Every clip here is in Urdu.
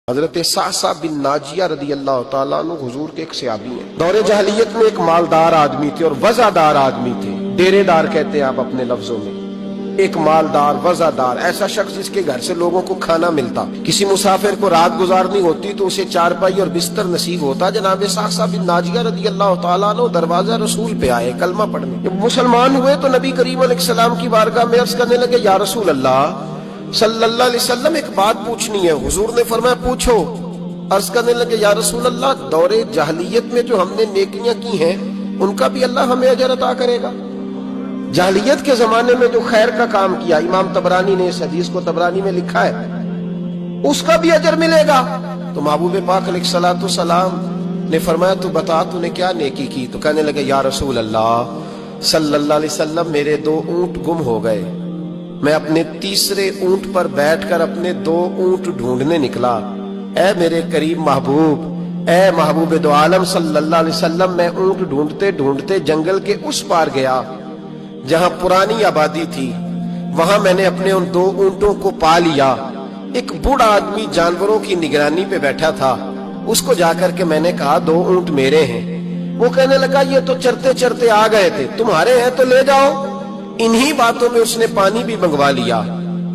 حضرت سعصع بن ناجیہ رضی اللہ تعالیٰ عنہ حضور کے ایک صحابی ہیں۔ دور جاہلیت میں ایک مالدار آدمی تھے اور وزادار آدمی تھے، ڈیرے دار کہتے ہیں آپ اپنے لفظوں میں۔ ایک مالدار وزادار ایسا شخص جس کے گھر سے لوگوں کو کھانا ملتا، کسی مسافر کو رات گزارنی ہوتی تو اسے چارپائی اور بستر نصیب ہوتا۔ جناب سعصع بن ناجیہ رضی اللہ تعالیٰ عنہ دروازہ رسول پہ آئے کلمہ پڑھنے۔ جب مسلمان ہوئے تو نبی کریم علیہ السلام کی بارگاہ میں عرض کرنے لگے، یا رسول اللہ صلی اللہ علیہ وسلم ایک بات پوچھنی ہے۔ حضور نے فرمایا پوچھو۔ عرض کرنے لگے، یا رسول اللہ دور جاہلیت میں جو ہم نے نیکیاں کی ہیں ان کا بھی اللہ ہمیں اجر عطا کرے گا؟ جاہلیت کے زمانے میں جو خیر کا کام کیا، امام طبرانی نے اس حدیث کو طبرانی میں لکھا ہے، اس کا بھی اجر ملے گا؟ تو محبوب پاک علیہ الصلوۃ والسلام نے فرمایا تو بتا تو نے کیا نیکی کی؟ تو کہنے لگے، یا رسول اللہ صلی اللہ علیہ وسلم میرے 2 اونٹ گم ہو گئے، میں اپنے تیسرے اونٹ پر بیٹھ کر اپنے 2 اونٹ ڈھونڈنے نکلا۔ اے میرے قریب محبوب، اے محبوب دو عالم صلی اللہ علیہ وسلم، میں اونٹ ڈھونڈتے ڈھونڈتے جنگل کے اس پار گیا جہاں پرانی آبادی تھی، وہاں میں نے اپنے ان 2 اونٹوں کو پا لیا۔ ایک بوڑھا آدمی جانوروں کی نگرانی پہ بیٹھا تھا، اس کو جا کر کے میں نے کہا 2 اونٹ میرے ہیں۔ وہ کہنے لگا یہ تو چرتے چرتے آ گئے تھے، تمہارے ہیں تو لے جاؤ۔ انہی باتوں میں اس نے پانی بھی منگوا لیا،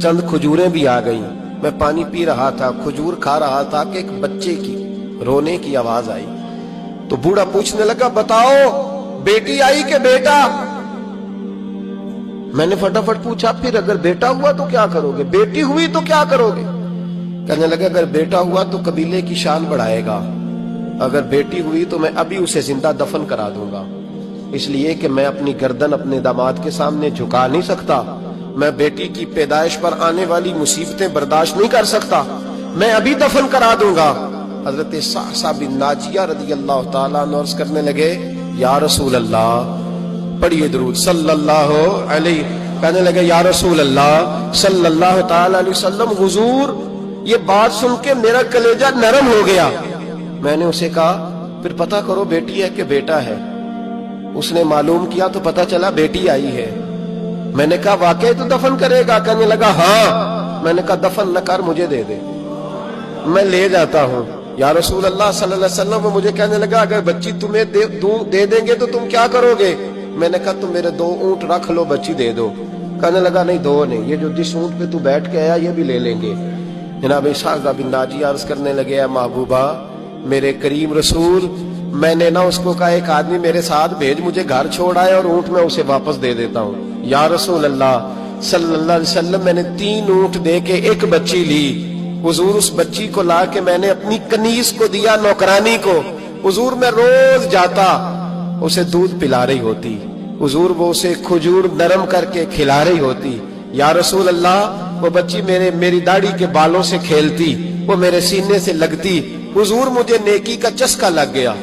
چند کھجوریں بھی آ گئیں۔ میں پانی پی رہا تھا، کھجور کھا رہا تھا کہ ایک بچے کی رونے کی آواز آئی۔ تو بوڑھا پوچھنے لگا بتاؤ بیٹی آئی کہ بیٹا؟ میں نے فٹافٹ پوچھا پھر اگر بیٹا ہوا تو کیا کرو گے، بیٹی ہوئی تو کیا کرو گے؟ کہنے لگا اگر بیٹا ہوا تو قبیلے کی شان بڑھائے گا، اگر بیٹی ہوئی تو میں ابھی اسے زندہ دفن کرا دوں گا، اس لیے کہ میں اپنی گردن اپنے داماد کے سامنے جھکا نہیں سکتا، میں بیٹی کی پیدائش پر آنے والی مصیبتیں برداشت نہیں کر سکتا، میں ابھی دفن کرا دوں گا۔ حضرت سعصع بن ناجیہ رضی اللہ تعالیٰ عنہ عرض کرنے لگے، یا رسول اللہ، پڑھیے درود صلی اللہ علیہ، کہنے لگے یا رسول اللہ صلی اللہ تعالیٰ علیہ وسلم، حضور یہ بات سن کے میرا کلیجہ نرم ہو گیا۔ میں نے اسے کہا پھر پتہ کرو بیٹی ہے کہ بیٹا ہے۔ اس نے معلوم کیا تو پتہ چلا بیٹی آئی ہے۔ میں نے کہا واقعی تو دفن کرے گا؟ کہنے لگا ہاں۔ میں نے کہا دفن نہ کر، مجھے دے دے، میں لے جاتا ہوں۔ یا رسول اللہ صلی اللہ علیہ وسلم، وہ مجھے کہنے لگا اگر بچی تمہیں دے دیں گے تو تم کیا کرو گے؟ میں نے کہا تم میرے 2 اونٹ رکھ لو، بچی دے دو۔ کہنے لگا نہیں 2 نہیں، یہ جو جس اونٹ پہ تو بیٹھ کے آیا یہ بھی لے لیں گے۔ جناب سعصع بن ناجیہ عرض کرنے لگے، اے محبوبہ میرے کریم رسول، میں نے نہ اس کو کہا ایک آدمی میرے ساتھ بھیج، مجھے گھر چھوڑ آئے اور اونٹ میں اسے واپس دے دیتا ہوں۔ یا رسول اللہ صلی اللہ علیہ وسلم، میں نے 3 اونٹ دے کے 1 بچی لی۔ حضور اس بچی کو لا کے میں نے اپنی کنیز کو دیا، نوکرانی کو۔ حضور میں روز جاتا، اسے دودھ پلا رہی ہوتی، حضور وہ اسے کھجور نرم کر کے کھلا رہی ہوتی۔ یا رسول اللہ وہ بچی میری داڑھی کے بالوں سے کھیلتی، وہ میرے سینے سے لگتی۔ حضور مجھے نیکی کا چسکا لگ گیا۔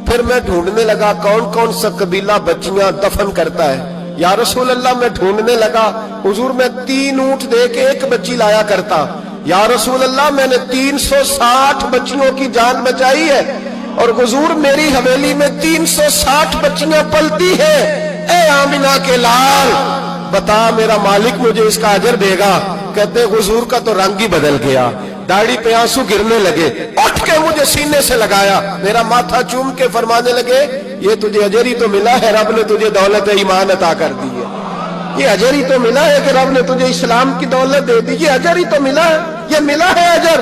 پھر میں ڈھونڈنے لگا کون کون سا قبیلہ بچیاں دفن کرتا ہے۔ یا رسول اللہ میں ڈھونڈنے لگا، حضور میں 3 اونٹ دے کے 1 بچی لایا کرتا۔ یا رسول اللہ میں نے 360 بچیوں کی جان بچائی ہے، اور حضور میری حویلی میں 360 بچیاں پلتی ہیں۔ اے آمنہ کے لال بتا میرا مالک مجھے اس کا اجر دے گا؟ کہتے حضور کا تو رنگ ہی بدل گیا، داڑھی پہ آنسو گرنے لگے، اٹھ کے مجھے سینے سے لگایا، میرا ماتھا چوم کے فرمانے لگے یہ تجھے اجر ہی تو ملا ہے، رب نے تجھے دولت ایمان عطا کر دی ہے۔ یہ اجر ہی تو ملا ہے کہ رب نے تجھے اسلام کی دولت دے دی، یہ اجر ہی تو ملا ہے، یہ ملا ہے اجر۔